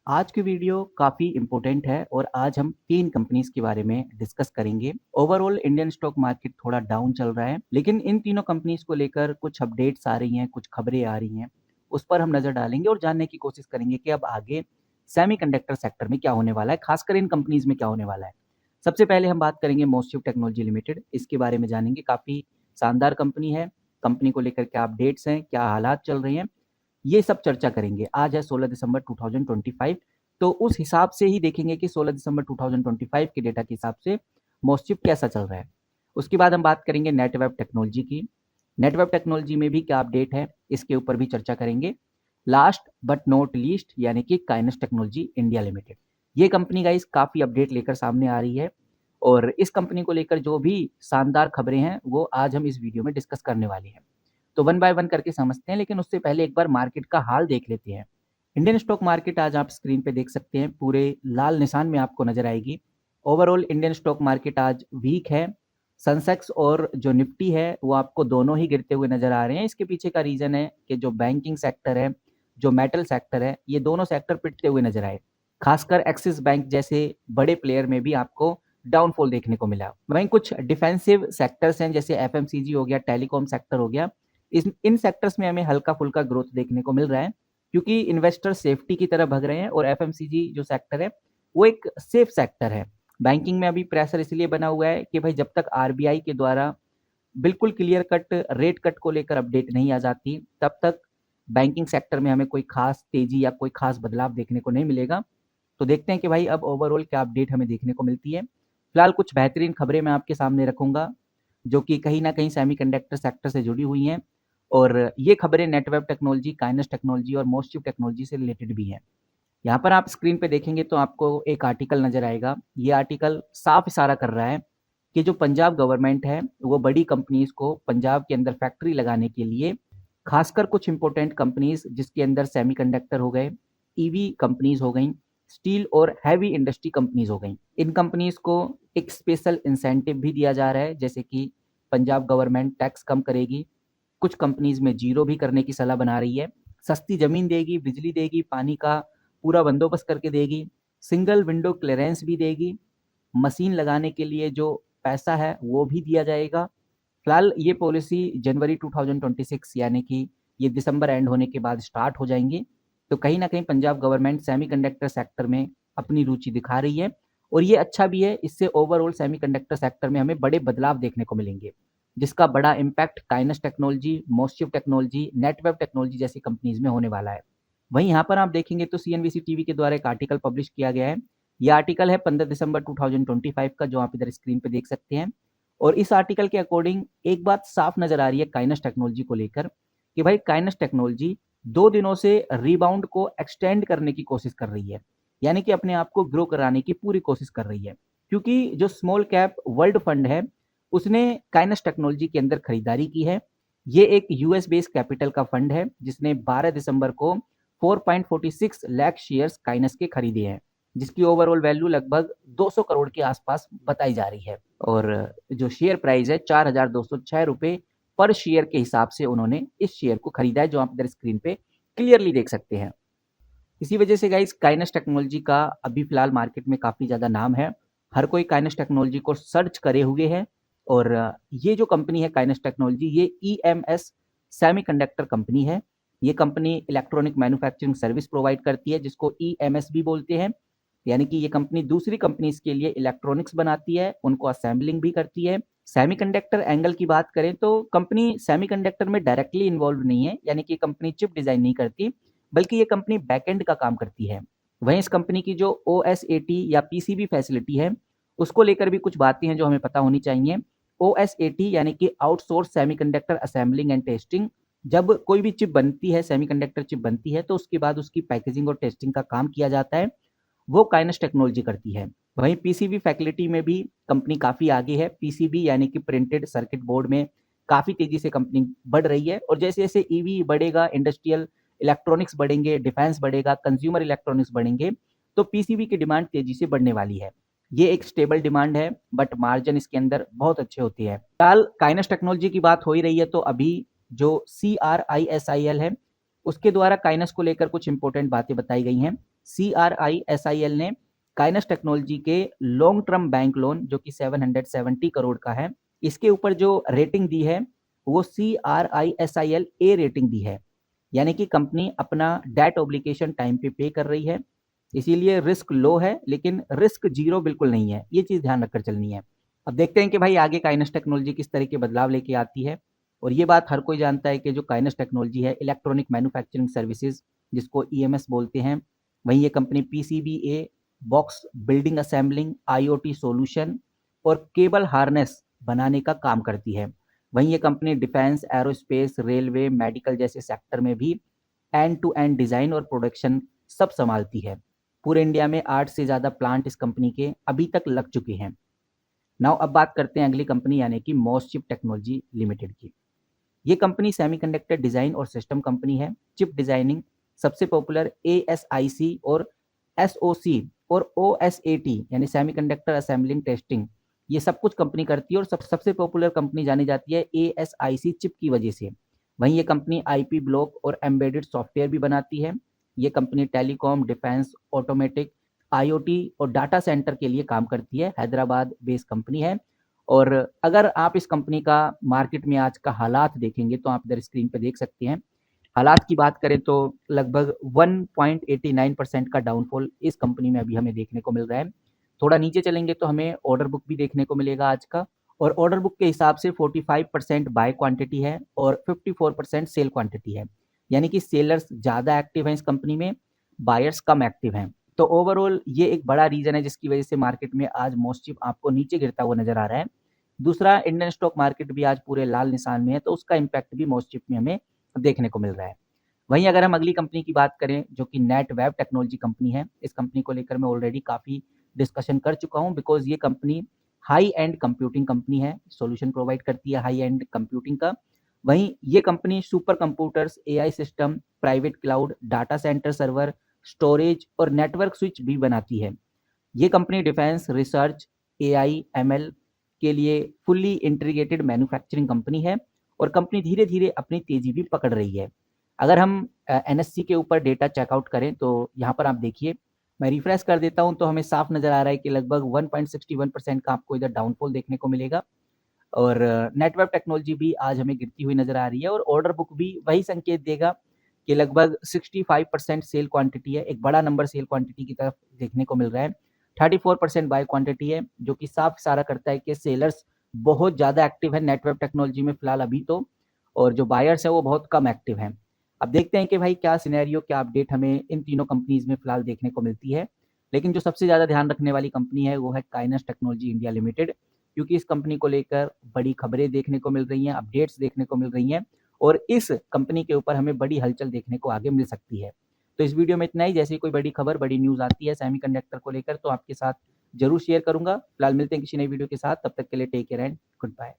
आज की वीडियो काफ़ी इम्पोर्टेंट है और आज हम 3 कंपनीज़ के बारे में डिस्कस करेंगे। ओवरऑल इंडियन स्टॉक मार्केट थोड़ा डाउन चल रहा है, लेकिन इन तीनों कंपनीज़ को लेकर कुछ अपडेट्स आ रही हैं, कुछ खबरें आ रही हैं, उस पर हम नज़र डालेंगे और जानने की कोशिश करेंगे कि अब आगे सेमीकंडक्टर सेक्टर में क्या होने वाला है, खासकर इन कंपनीज़ में क्या होने वाला है। सबसे पहले हम बात करेंगे मोस्टिव टेक्नोलॉजी लिमिटेड, इसके बारे में जानेंगे। काफ़ी शानदार कंपनी है, कंपनी को लेकर क्या अपडेट्स हैं, क्या हालात चल रहे हैं, ये सब चर्चा करेंगे। आज है 16 दिसंबर 2025, तो उस हिसाब से ही देखेंगे कि 16 दिसंबर 2025 के डेटा के हिसाब से मोस्टिव कैसा चल रहा है। उसके बाद हम बात करेंगे नेटवेब टेक्नोलॉजी की। नेटवेब टेक्नोलॉजी में भी क्या अपडेट है, इसके ऊपर भी चर्चा करेंगे। लास्ट बट नॉट लीस्ट यानी कि काइनस टेक्नोलॉजी इंडिया लिमिटेड, ये कंपनी गाइस काफ़ी अपडेट लेकर सामने आ रही है और इस कंपनी को लेकर जो भी शानदार खबरें हैं वो आज हम इस वीडियो में डिस्कस करने वाले हैं। तो वन बाय वन करके समझते हैं, लेकिन उससे पहले एक बार मार्केट का हाल देख लेते हैं। इंडियन स्टॉक मार्केट आज आप स्क्रीन पे देख सकते हैं, पूरे लाल निशान में आपको नजर आएगी। ओवरऑल इंडियन स्टॉक मार्केट आज वीक है। सेंसेक्स और जो निफ्टी है वो आपको दोनों ही गिरते हुए नजर आ रहे हैं। इसके पीछे का रीजन है कि जो बैंकिंग सेक्टर है, जो मेटल सेक्टर है, ये दोनों सेक्टर पिटते हुए नजर आए। खासकर एक्सिस बैंक जैसे बड़े प्लेयर में भी आपको डाउनफॉल देखने को मिला। वहीं कुछ डिफेंसिव सेक्टर्स हैं, जैसे एफएमसीजी हो गया, टेलीकॉम सेक्टर हो गया, इन सेक्टर्स में हमें हल्का फुल्का ग्रोथ देखने को मिल रहा है, क्योंकि इन्वेस्टर सेफ्टी की तरफ भग रहे हैं और एफएमसीजी जो सेक्टर है वो एक सेफ सेक्टर है। बैंकिंग में अभी प्रेशर इसलिए बना हुआ है कि भाई जब तक आरबीआई के द्वारा बिल्कुल क्लियर कट रेट कट को लेकर अपडेट नहीं आ जाती, तब तक बैंकिंग सेक्टर में हमें कोई खास तेजी या कोई खास बदलाव देखने को नहीं मिलेगा। तो देखते हैं कि भाई अब ओवरऑल क्या अपडेट हमें देखने को मिलती है। फिलहाल कुछ बेहतरीन खबरें मैं आपके सामने रखूंगा जो कि कहीं ना कहीं सेमीकंडक्टर सेक्टर से जुड़ी हुई हैं, और ये खबरें नेटवेब टेक्नोलॉजी, काइनस टेक्नोलॉजी और मोस्टिव टेक्नोलॉजी से रिलेटेड भी हैं। यहाँ पर आप स्क्रीन पे देखेंगे तो आपको एक आर्टिकल नजर आएगा। ये आर्टिकल साफ इशारा कर रहा है कि जो पंजाब गवर्नमेंट है वो बड़ी कंपनीज को पंजाब के अंदर फैक्ट्री लगाने के लिए, खासकर कुछ इंपॉर्टेंट कंपनीज जिसके अंदर सेमीकंडक्टर हो गए, ईवी कंपनीज हो गई, स्टील और हैवी इंडस्ट्री कंपनीज हो गई, इन कंपनीज को एक स्पेशल इंसेंटिव भी दिया जा रहा है, जैसे कि पंजाब गवर्नमेंट टैक्स कम करेगी, कुछ कंपनीज में जीरो भी करने की सलाह बना रही है, सस्ती जमीन देगी, बिजली देगी, पानी का पूरा बंदोबस्त करके देगी, सिंगल विंडो क्लियरेंस भी देगी, मशीन लगाने के लिए जो पैसा है वो भी दिया जाएगा। फिलहाल ये पॉलिसी जनवरी 2026 यानी कि ये दिसंबर एंड होने के बाद स्टार्ट हो जाएंगी। तो कहीं ना कहीं पंजाब गवर्नमेंट सेमीकंडक्टर सेक्टर में अपनी रुचि दिखा रही है और ये अच्छा भी है। इससे ओवरऑल सेमीकंडक्टर सेक्टर में हमें बड़े बदलाव देखने को मिलेंगे, जिसका बड़ा इम्पैक्ट काइनस टेक्नोलॉजी, मोस्टिव टेक्नोलॉजी, नेटवेब टेक्नोलॉजी जैसी कंपनीज में होने वाला है। वहीं यहाँ पर आप देखेंगे तो सीएनबीसी टीवी के द्वारा एक आर्टिकल पब्लिश किया गया है। ये आर्टिकल है 15 दिसंबर 2025 का, जो आप इधर स्क्रीन पे देख सकते हैं। और इस आर्टिकल के अकॉर्डिंग एक बात साफ नजर आ रही है काइनस टेक्नोलॉजी को लेकर कि भाई काइनस टेक्नोलॉजी 2 दिनों से रिबाउंड को एक्सटेंड करने की कोशिश कर रही है, यानी कि अपने आप को ग्रो कराने की पूरी कोशिश कर रही है। क्योंकि जो स्मॉल कैप वर्ल्ड फंड है उसने काइनस टेक्नोलॉजी के अंदर खरीदारी की है। ये एक यूएस बेस्ड कैपिटल का फंड है जिसने 12 दिसंबर को 4.46 लाख शेयर्स काइनस के खरीदे हैं, जिसकी ओवरऑल वैल्यू लगभग 200 करोड़ के आसपास बताई जा रही है। और जो शेयर प्राइस है 4,206 रुपये पर शेयर के हिसाब से उन्होंने इस शेयर को खरीदा है, जो आप इधर स्क्रीन पे क्लियरली देख सकते हैं। इसी वजह से गाइस काइनस टेक्नोलॉजी का अभी फिलहाल मार्केट में काफ़ी ज़्यादा नाम है। हर कोई काइनस टेक्नोलॉजी को सर्च करे हुए है। और ये जो कंपनी है काइनस टेक्नोलॉजी, ये ईएमएस सेमीकंडक्टर कंपनी है। ये company electronic manufacturing service provide करती है, जिसको ईएमएस भी बोलते हैं। यानी कि ये कंपनी दूसरी कंपनीज के लिए इलेक्ट्रॉनिक्स बनाती है, उनको असेंबलिंग भी करती है। सेमीकंडक्टर एंगल की बात करें तो कंपनी सेमीकंडक्टर में डायरेक्टली इन्वॉल्व नहीं है, यानी कि कंपनी चिप डिजाइन नहीं करती, बल्कि ये कंपनी बैकएंड का काम करती है। वहीं इस कंपनी की जो ओएसएटी या पीसीबी फैसिलिटी है उसको लेकर भी कुछ बातें हैं जो हमें पता होनी चाहिए। ओएसएटी यानी कि outsource semiconductor assembling and testing. जब कोई भी चिप बनती है, सेमीकंडक्टर चिप बनती है, तो उसके बाद उसकी पैकेजिंग और टेस्टिंग का काम किया जाता है, वो काइनस टेक्नोलॉजी करती है। वहीं पीसीबी फैसिलिटी में भी कंपनी काफ़ी आगे है। पीसीबी यानी कि प्रिंटेड सर्किट बोर्ड में काफ़ी तेज़ी से कंपनी बढ़ रही है, और जैसे जैसे ईवी बढ़ेगा, इंडस्ट्रियल इलेक्ट्रॉनिक्स बढ़ेंगे, डिफेंस बढ़ेगा, कंज्यूमर इलेक्ट्रॉनिक्स बढ़ेंगे, तो पीसीबी की डिमांड तेज़ी से बढ़ने वाली है। ये एक स्टेबल डिमांड है, बट मार्जिन इसके अंदर बहुत अच्छे होते हैं। फिलहाल काइनस टेक्नोलॉजी की बात हो ही रही है, तो अभी जो CRISIL है, उसके द्वारा काइनस को लेकर कुछ इंपॉर्टेंट बातें बताई गई हैं। CRISIL ने काइनस टेक्नोलॉजी के लॉन्ग टर्म बैंक लोन जो कि 770 करोड़ का है, इसके ऊपर जो रेटिंग दी है वो CRISIL ए रेटिंग दी है, यानी कि कंपनी अपना डेट ऑब्लिगेशन टाइम पे कर रही है, इसीलिए रिस्क लो है, लेकिन रिस्क जीरो बिल्कुल नहीं है। ये चीज ध्यान रखकर चलनी है। अब देखते हैं कि भाई आगे काइनस टेक्नोलॉजी किस तरह के बदलाव लेके आती है। और ये बात हर कोई जानता है कि जो काइनस टेक्नोलॉजी है, इलेक्ट्रॉनिक मैन्युफैक्चरिंग सर्विसेज, जिसको EMS बोलते हैं, वहीं ये company PCBA, box building assembling, IoT solution और केबल हार्नेस बनाने का काम करती है। वहीं ये company defence, aerospace, railway, medical जैसे सेक्टर में भी एंड टू एंड डिजाइन और प्रोडक्शन सब संभालती है। पूरे इंडिया में 8 से ज़्यादा प्लांट इस कंपनी के अभी तक लग चुके हैं। नाउ अब बात करते हैं अगली कंपनी यानी कि मॉसचिप टेक्नोलॉजी लिमिटेड की। ये कंपनी सेमीकंडक्टर डिजाइन और सिस्टम कंपनी है। चिप डिजाइनिंग सबसे पॉपुलर ASIC और SOC और OSAT यानी सेमीकंडक्टर असेंबलिंग टेस्टिंग, ये सब कुछ कंपनी करती है और सबसे पॉपुलर कंपनी जानी जाती है ASIC चिप की वजह से। वहीं ये कंपनी IP ब्लॉक और एम्बेडेड सॉफ्टवेयर भी बनाती है। ये company telecom, defence, automatic, IoT और डाटा सेंटर के लिए काम करती है। हैदराबाद बेस्ड कंपनी है। और अगर आप इस कंपनी का मार्केट में आज का हालात देखेंगे तो आप इधर स्क्रीन पे देख सकते हैं। हालात की बात करें तो लगभग 1.89% का डाउनफॉल इस कंपनी में अभी हमें देखने को मिल रहा है। थोड़ा नीचे चलेंगे तो हमें ऑर्डर बुक भी देखने को मिलेगा आज का, और ऑर्डर बुक के हिसाब से 45% बाय क्वांटिटी है और 54% सेल क्वांटिटी है, यानी कि सेलर्स ज़्यादा एक्टिव हैं इस कंपनी में, बायर्स कम एक्टिव हैं। तो ओवरऑल ये एक बड़ा रीजन है जिसकी वजह से मार्केट में आज मॉसचिप आपको नीचे गिरता हुआ नजर आ रहा है। दूसरा, इंडियन स्टॉक मार्केट भी आज पूरे लाल निशान में है, तो उसका इम्पैक्ट भी मॉसचिप में हमें देखने को मिल रहा है। वहीं अगर हम अगली कंपनी की बात करें जो कि नेट वेब टेक्नोलॉजी कंपनी है, इस कंपनी को लेकर मैं ऑलरेडी काफ़ी डिस्कशन कर चुका हूँ, बिकॉज ये company high and computing company है, सॉल्यूशन प्रोवाइड करती है हाई एंड कंप्यूटिंग का। वहीं ये company super computers, AI system, private cloud, data centre server, storage और नेटवर्क स्विच भी बनाती है। ये company defence, research, AI, ML के लिए फुल्ली इंटीग्रेटेड मैन्युफैक्चरिंग कंपनी है और कंपनी धीरे धीरे अपनी तेजी भी पकड़ रही है। अगर हम NSE के ऊपर डेटा चेकआउट करें तो यहाँ पर आप देखिए, मैं रिफ्रेश कर देता हूँ तो हमें साफ नजर आ रहा है कि लगभग 1.61% का आपको इधर डाउनफॉल देखने को मिलेगा। और नेटवर्क टेक्नोलॉजी भी आज हमें गिरती हुई नजर आ रही है और ऑर्डर बुक भी वही संकेत देगा कि लगभग 65% सेल क्वांटिटी है, एक बड़ा नंबर सेल क्वांटिटी की तरफ देखने को मिल रहा है। 34% बाय क्वांटिटी है, जो कि साफ इशारा करता है कि सेलर्स बहुत ज़्यादा एक्टिव है नेटवर्क टेक्नोलॉजी में फिलहाल अभी तो, और जो बायर्स है वो बहुत कम एक्टिव हैं। अब देखते हैं कि भाई क्या सिनेरियो, क्या अपडेट हमें इन तीनों कंपनीज में फिलहाल देखने को मिलती है। लेकिन जो सबसे ज़्यादा ध्यान रखने वाली कंपनी है वो है काइनस टेक्नोलॉजी इंडिया लिमिटेड, क्योंकि इस कंपनी को लेकर बड़ी खबरें देखने को मिल रही हैं, अपडेट्स देखने को मिल रही हैं और इस कंपनी के ऊपर हमें बड़ी हलचल देखने को आगे मिल सकती है। तो इस वीडियो में इतना ही। जैसे ही कोई बड़ी खबर, बड़ी न्यूज़ आती है सेमीकंडक्टर को लेकर तो आपके साथ जरूर शेयर करूंगा। फिलहाल मिलते हैं किसी नई वीडियो के साथ, तब तक के लिए take care and good bye.